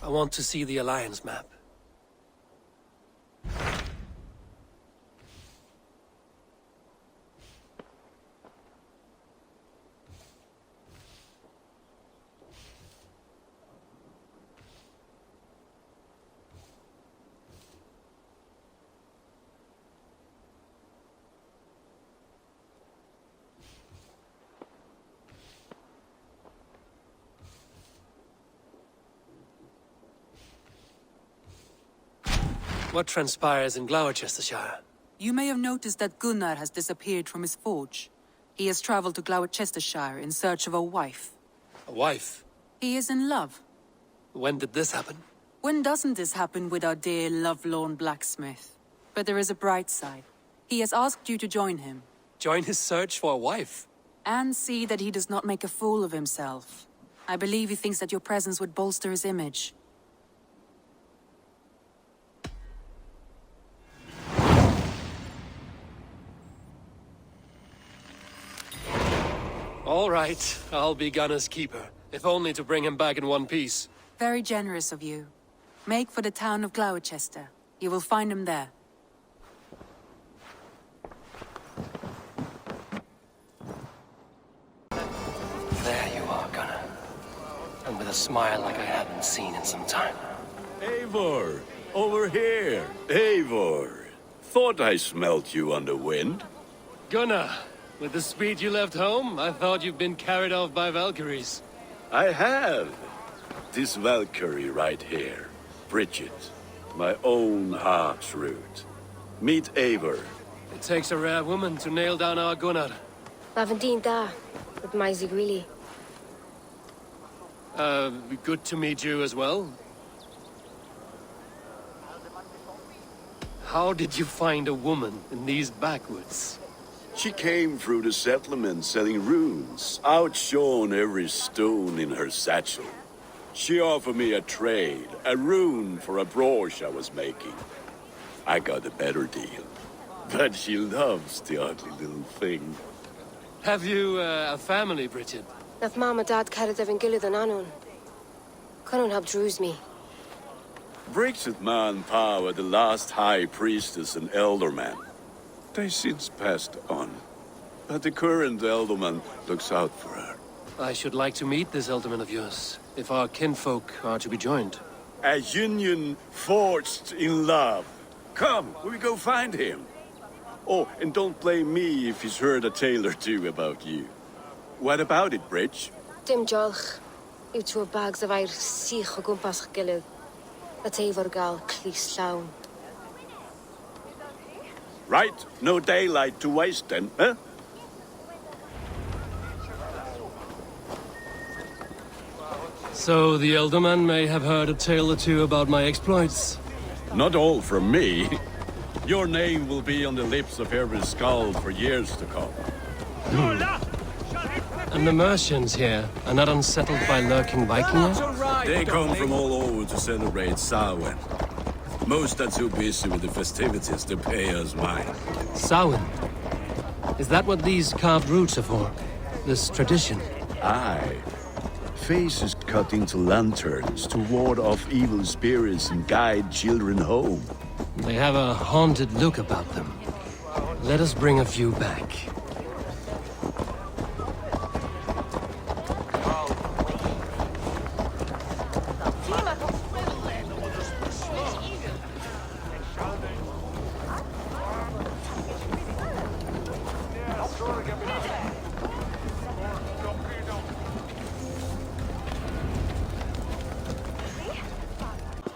I want to see the Alliance map. What transpires in Gloucestershire? You may have noticed that Gunnar has disappeared from his forge. He has traveled to Gloucestershire in search of a wife. A wife? He is in love. When did this happen? When doesn't this happen with our dear lovelorn blacksmith? But there is a bright side. He has asked you to join him. Join his search for a wife? And see that he does not make a fool of himself. I believe he thinks that your presence would bolster his image. All right, I'll be Gunner's keeper, if only to bring him back in one piece. Very generous of you. Make for the town of Gloucester. You will find him there. There you are, Gunner. And with a smile like I haven't seen in some time. Eivor! Over here! Eivor! Thought I smelt you on the wind. Gunnar, with the speed you left home, I thought you'd been carried off by Valkyries. I have. This Valkyrie right here. Bridget. My own heart's root. Meet Eivor. It takes a rare woman to nail down our Gunnar. Lavendine da, with my Zigrili. Good to meet you as well. How did you find a woman in these backwoods? She came through the settlement selling runes, outshone every stone in her satchel. She offered me a trade, a rune for a brooch I was making. I got a better deal. But she loves the ugly little thing. Have you a family, Bridget? Naf mama dad carried evan gilid an anon. Couldn't have drews me. Bridget Ma and Pa were the last high priestess and elderman. They since passed on. But the current elderman looks out for her. I should like to meet this elderman of yours, if our kinfolk are to be joined. A union forged in love. Come, we go find him. Oh, and don't blame me if he's heard a tale or two about you. What about it, Bridge? Dim jolch. You two bags of air sich o gwmpas gilid. That Eivor gal clis llawn. Right, no daylight to waste then, huh? So the elderman may have heard a tale or two about my exploits. Not all from me. Your name will be on the lips of every skull for years to come. And the merchants here are not unsettled by lurking Vikings? They come from all over to celebrate Samhain. Most are too busy with the festivities to pay us mind. Samhain? Is that what these carved roots are for? This tradition? Aye. Faces cut into lanterns to ward off evil spirits and guide children home. They have a haunted look about them. Let us bring a few back.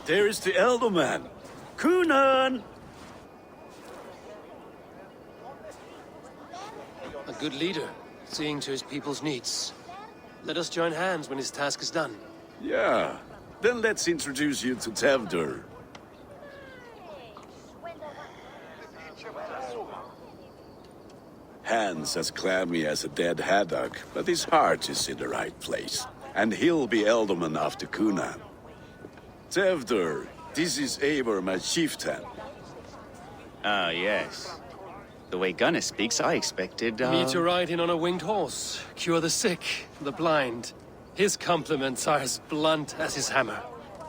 There is the elderman. Kunan! A good leader, seeing to his people's needs. Let us join hands when his task is done. Yeah. Then let's introduce you to Tevdur. Hands as clammy as a dead haddock, but his heart is in the right place. And he'll be elderman after Kunan. Tevdur, this is Eivor, my chieftain. Ah, yes. The way Gunnar speaks, I expected, Me to ride in on a winged horse, cure the sick, the blind. His compliments are as blunt as his hammer.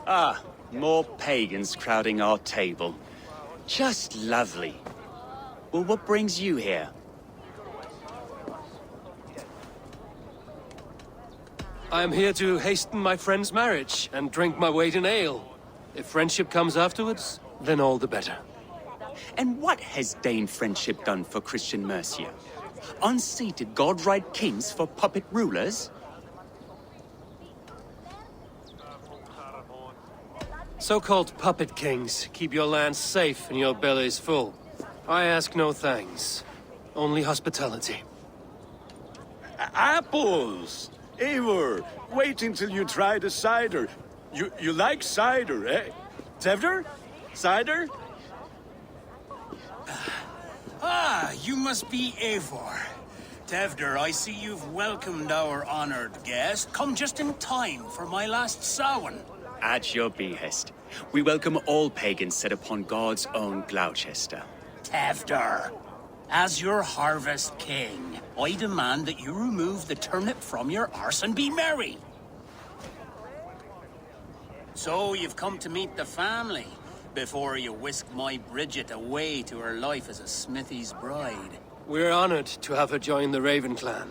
Ah, more pagans crowding our table. Just lovely. Well, what brings you here? I am here to hasten my friend's marriage and drink my weight in ale. If friendship comes afterwards, then all the better. And what has Dane friendship done for Christian Mercia? Unseated godright kings for puppet rulers? So-called puppet kings keep your lands safe and your bellies full. I ask no thanks, only hospitality. Apples! Eivor, wait until you try the cider. You like cider, eh? Tevder? Cider? Ah, you must be Eivor. Tevder, I see you've welcomed our honored guest. Come just in time for my last Samhain. At your behest. We welcome all pagans set upon God's own Gloucester. Tevder, as your harvest king, I demand that you remove the turnip from your arse and be merry. So you've come to meet the family before you whisk my Bridget away to her life as a smithy's bride. We're honored to have her join the Raven clan,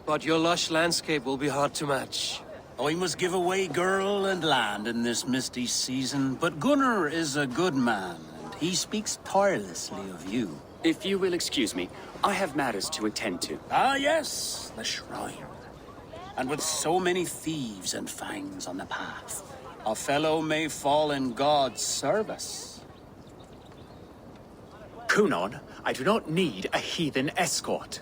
but your lush landscape will be hard to match. I must give away girl and land in this misty season, but Gunnar is a good man, and he speaks tirelessly of you. If you will excuse me, I have matters to attend to. Ah, yes, the shrine. And with so many thieves and fangs on the path, a fellow may fall in God's service. Kunon, I do not need a heathen escort.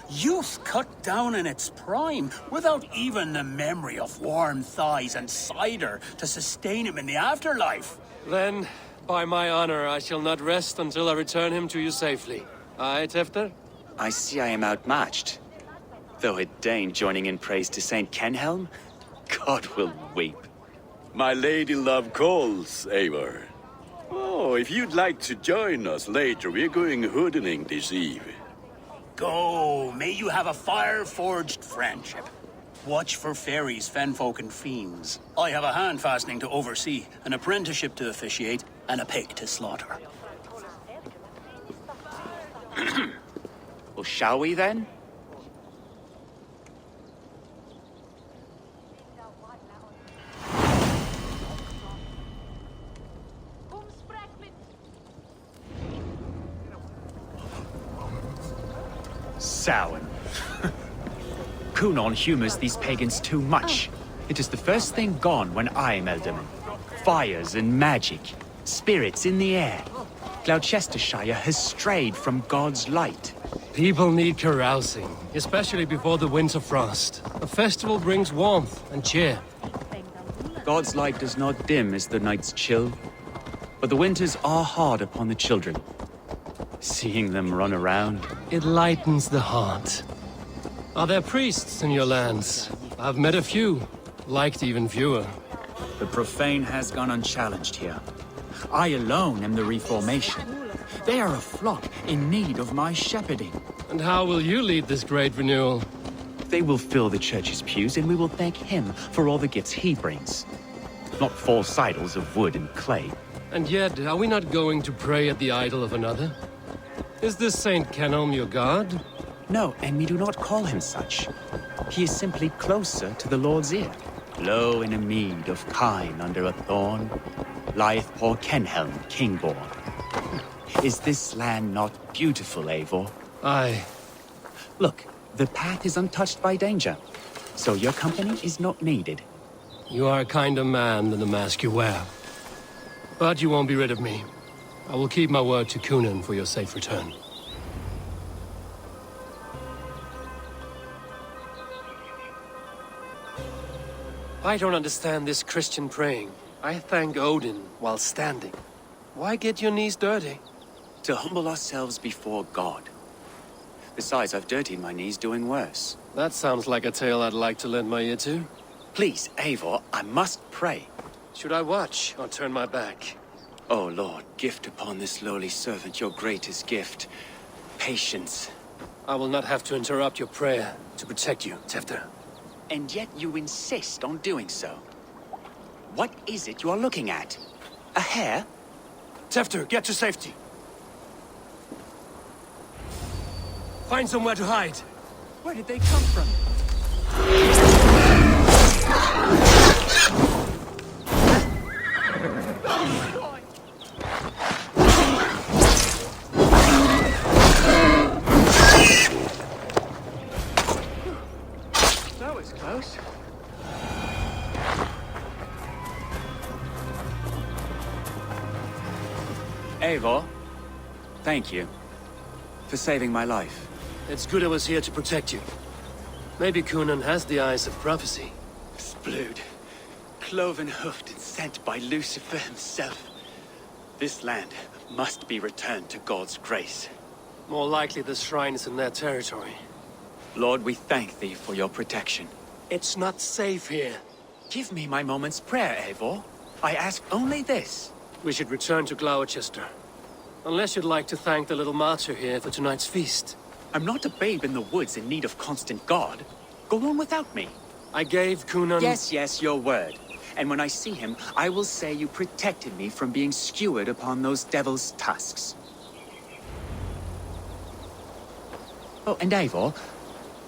Youth cut down in its prime, without even the memory of warm thighs and cider to sustain him in the afterlife. Then, by my honor, I shall not rest until I return him to you safely. Aye, Tefter? I see I am outmatched. Though a Dane joining in praise to Saint Kenhelm, God will weep. My lady love calls, Eivor. Oh, if you'd like to join us later, we're going hoodening this eve. Go, may you have a fire-forged friendship. Watch for fairies, fenfolk, and fiends. I have a hand fastening to oversee, an apprenticeship to officiate, and a pig to slaughter. Well, shall we then? Samhain. Kunon humors these pagans too much. It is the first thing gone when I am Elderman. Fires and magic, spirits in the air. Gloucestershire has strayed from God's light. People need carousing, especially before the winter frost. A festival brings warmth and cheer. God's light does not dim as the nights chill, but the winters are hard upon the children. Seeing them run around, It lightens the heart. Are there priests in your lands? I've met a few, liked even fewer. the profane has gone unchallenged here. I alone am the Reformation. They are a flock in need of my shepherding. And how will you lead this great renewal? They will fill the church's pews, and we will thank him for all the gifts he brings. Not false idols of wood and clay. And yet, are we not going to pray at the idol of another? Is this Saint Kenelm your god? No, and we do not call him such. He is simply closer to the Lord's ear. Low in a mead of kine under a thorn, lieth poor Kenhelm, kingborn. Is this land not beautiful, Eivor? Aye. Look, the path is untouched by danger, so your company is not needed. You are a kinder man than the mask you wear. But you won't be rid of me. I will keep my word to Kunan for your safe return. I don't understand this Christian praying. I thank Odin while standing. Why get your knees dirty? To humble ourselves before God. Besides, I've dirtied my knees doing worse. That sounds like a tale I'd like to lend my ear to. Please, Eivor, I must pray. Should I watch or turn my back? Oh Lord, gift upon this lowly servant your greatest gift. Patience. I will not have to interrupt your prayer to protect you, Tefter. And yet you insist on doing so. What is it you are looking at? A hare? Tefter, get to safety. Find somewhere to hide. Where did they come from? That was close. Eivor, thank you for saving my life. It's good I was here to protect you. Maybe Conan has the eyes of prophecy. Splood, cloven-hoofed and sent by Lucifer himself. This land must be returned to God's grace. More likely the shrine is in their territory. Lord, we thank thee for your protection. It's not safe here. Give me my moment's prayer, Eivor. I ask only this. We should return to Gloucester. Unless you'd like to thank the little martyr here for tonight's feast. I'm not a babe in the woods in need of constant guard. Go on without me. I gave Conan... Yes, your word. And when I see him, I will say you protected me from being skewered upon those devil's tusks. Oh, and Eivor,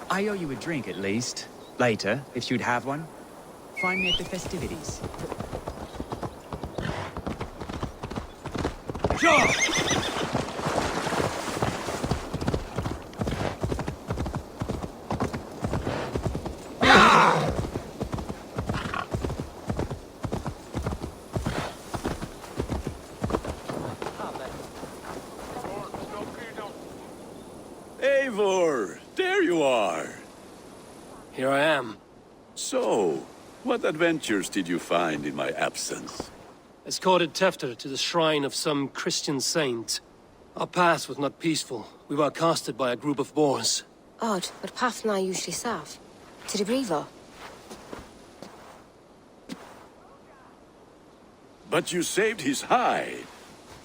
I owe you a drink at least. Later, if you'd have one. Find me at the festivities. Eivor, there you are. Here I am. So, what adventures did you find in my absence? Escorted Tefter to the shrine of some Christian saint. Our path was not peaceful. We were accosted by a group of boars. Odd, but path na usually safe. To the brievo. But you saved his hide.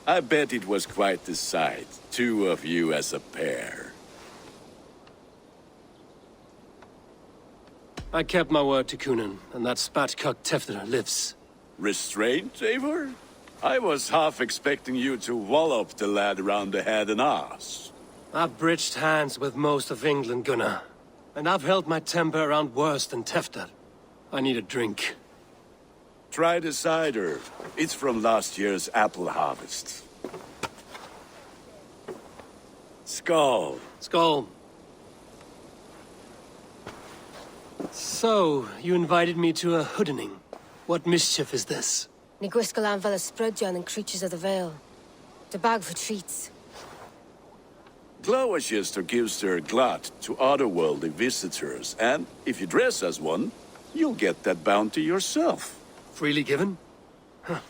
I bet it was quite the sight, two of you as a pair. I kept my word to Conan, and that spatcock Tefter lives. Restraint, Eivor? I was half expecting you to wallop the lad around the head and ass. I've bridged hands with most of England, Gunnar. And I've held my temper around worse than Tefter. I need a drink. Try the cider. It's from last year's apple harvest. Skull. Skull. So, you invited me to a hoodening. What mischief is this? Ni gwisgal an fel y sprydjan and creatures of the Vale. The bag for treats. Gloucester gives their glut to otherworldly visitors, and if you dress as one, you'll get that bounty yourself. Freely given? Huh.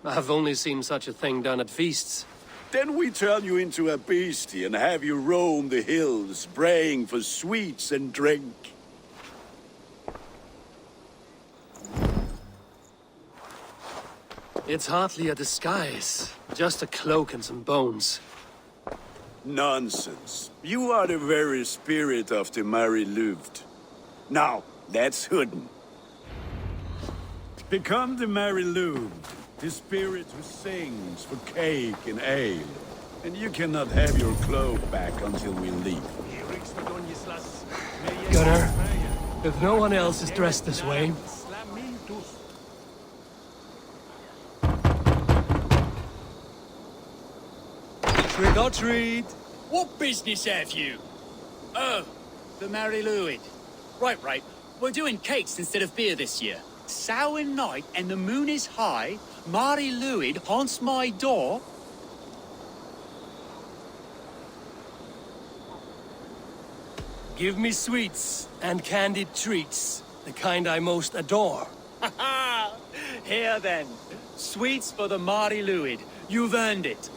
I've only seen such a thing done at feasts. Then we turn you into a beastie and have you roam the hills, braying for sweets and drink. It's hardly a disguise. Just a cloak and some bones. Nonsense. You are the very spirit of the Mary Louved. Now, that's Hooden. Become the Mary Louved, the spirit who sings for cake and ale. And you cannot have your cloak back until we leave. Gunnar, if no one else is dressed this way... Trick or treat! What business have you? Oh, the Mary Louid. Right. We're doing cakes instead of beer this year. Samhain night and the moon is high. Mary Louid haunts my door. Give me sweets and candied treats. The kind I most adore. Here then. Sweets for the Mary Louid. You've earned it.